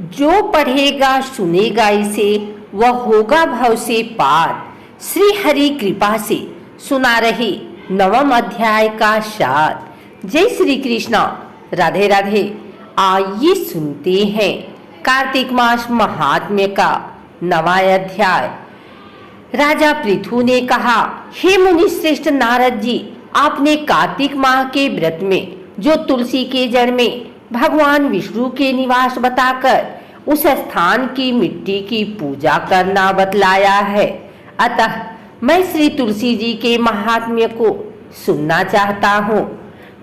जो पढ़ेगा सुनेगा इसे वह होगा भव से पार। श्री हरि कृपा से सुना रही 9वां अध्याय का सार। जय श्री कृष्णा, राधे राधे। आइए सुनते हैं कार्तिक मास महात्म्य का 9वां अध्याय। राजा पृथु ने कहा, हे मुनि श्रेष्ठ नारद जी, आपने कार्तिक माह के व्रत में जो तुलसी के जड़ में भगवान विष्णु के निवास बताकर उस स्थान की मिट्टी की पूजा करना बतलाया है। अतः मैं श्री तुलसी जी के महात्म्य को सुनना चाहता हूँ।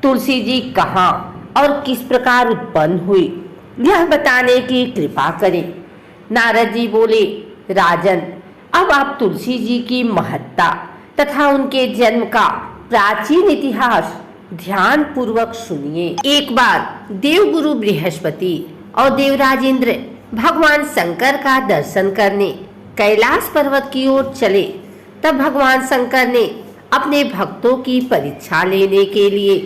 तुलसी जी कहाँ और किस प्रकार उत्पन्न हुई, यह बताने की कृपा करें। नारद जी बोले, राजन, अब आप तुलसी जी की महत्ता तथा उनके जन्म का प्राचीन इतिहास ध्यान पूर्वक सुनिए। एक बार देवगुरु बृहस्पति और देवराज इंद्र भगवान शंकर का दर्शन करने कैलाश पर्वत की ओर चले। तब भगवान शंकर ने अपने भक्तों की परीक्षा लेने के लिए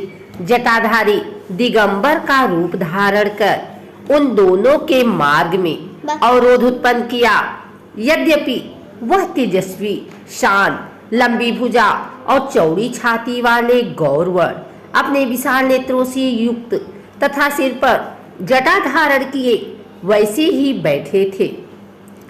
जटाधारी दिगंबर का रूप धारण कर उन दोनों के मार्ग में अवरोध उत्पन्न किया। यद्यपि वह तेजस्वी, शांत, लंबी भुजा और चौड़ी छाती वाले गौरवर अपने विशाल नेत्रों से युक्त तथा सिर पर जटा धारण किए वैसे ही बैठे थे,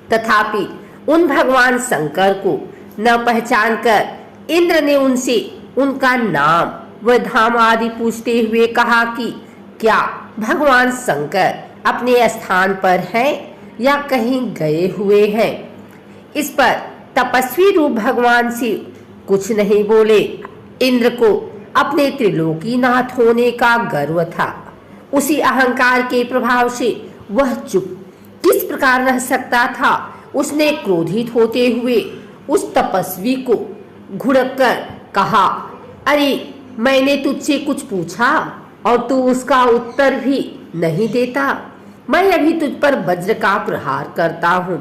तथापि उन भगवान शंकर को न पहचान कर इंद्र ने उनसे उनका नाम व धाम आदि पूछते हुए कहा कि क्या भगवान शंकर अपने स्थान पर हैं या कहीं गए हुए हैं। इस पर तपस्वी रूप भगवान शिव कुछ नहीं बोले। इंद्र को अपने त्रिलोकीनाथ होने का गर्व था। उसी अहंकार के प्रभाव से वह चुप किस प्रकार रह सकता था। उसने क्रोधित होते हुए उस तपस्वी को घुड़क कर कहा, अरे मैंने तुझसे कुछ पूछा और तू उसका उत्तर भी नहीं देता। मैं अभी तुझ पर वज्र का प्रहार करता हूँ,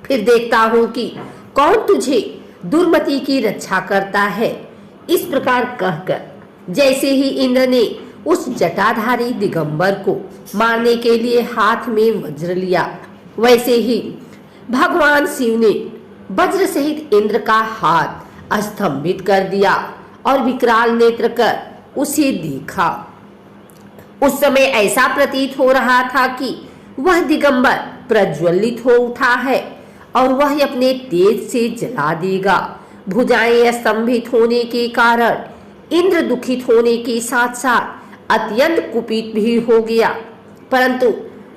फिर देखता हूँ कि कौन तुझे दुर्मति की रक्षा करता है। इस प्रकार कहकर जैसे ही इंद्र ने उस जटाधारी दिगंबर को मारने के लिए हाथ में वज्र लिया, वैसे ही भगवान शिव ने वज्र सहित इंद्र का हाथ स्तंभित कर दिया और विकराल नेत्र कर उसे देखा। उस समय ऐसा प्रतीत हो रहा था कि वह दिगंबर प्रज्वलित हो उठा है और वह अपने तेज से जला देगा। भुजाएं स्तंभित होने के कारण इंद्र दुखित होने के साथ साथ अत्यंत कुपित भी हो गया, परंतु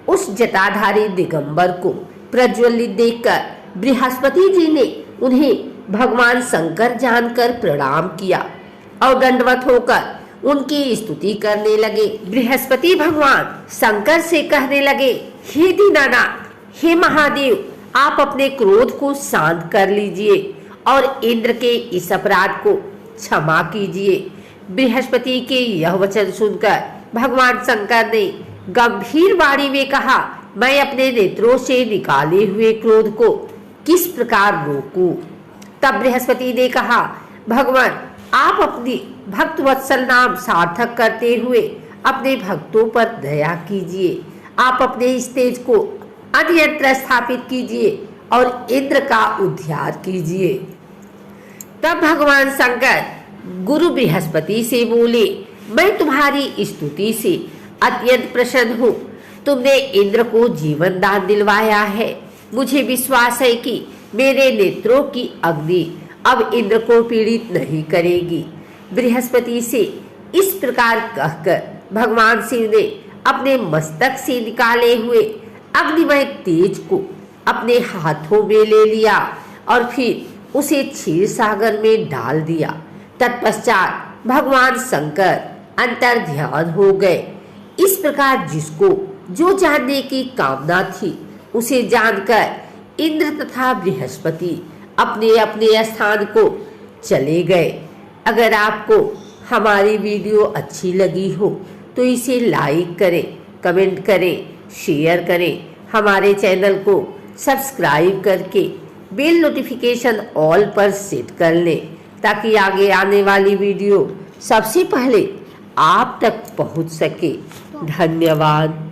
उस जटाधारी दिगंबर को प्रज्वलित देखकर बृहस्पति जी ने उन्हें भगवान शंकर जानकर प्रणाम किया और दंडवत होकर उनकी स्तुति करने लगे। बृहस्पति भगवान शंकर से कहने लगे, हे दीनानाथ, हे महादेव, आप अपने क्रोध को शांत कर लीजिए और इंद्र के इस अपराध को क्षमा कीजिए। बृहस्पति के यह वचन सुनकर भगवान शंकर ने गंभीर वाणी में कहा, मैं अपने नेत्रों से निकाले हुए क्रोध को किस प्रकार रोकूं। तब बृहस्पति ने कहा, भगवान, आप अपनी भक्त वत्सल नाम सार्थक करते हुए अपने भक्तों पर दया कीजिए। आप अपने इस तेज को अन्यत्र स्थापित कीजिए और इंद्र का उद्धार कीजिए। तब भगवान शंकर गुरु बृहस्पति से बोले, मैं तुम्हारी स्तुति से अत्यंत प्रसन्न हूँ। तुमने इंद्र को जीवन दान दिलवाया है। मुझे विश्वास है कि मेरे नेत्रों की अग्नि अब इंद्र को पीड़ित नहीं करेगी। बृहस्पति से इस प्रकार कहकर भगवान शिव ने अपने मस्तक से निकाले हुए अग्निमय तेज को अपने हाथों में ले लिया और फिर उसे क्षीर सागर में डाल दिया। तत्पश्चात भगवान शंकर अंतर ध्यान हो गए। इस प्रकार जिसको जो जानने की कामना थी उसे जानकर इंद्र तथा बृहस्पति अपने अपने स्थान को चले गए। अगर आपको हमारी वीडियो अच्छी लगी हो तो इसे लाइक करें, कमेंट करें, शेयर करें। हमारे चैनल को सब्सक्राइब करके बेल नोटिफिकेशन ऑल पर सेट कर लें ताकि आगे आने वाली वीडियो सबसे पहले आप तक पहुंच सके। धन्यवाद।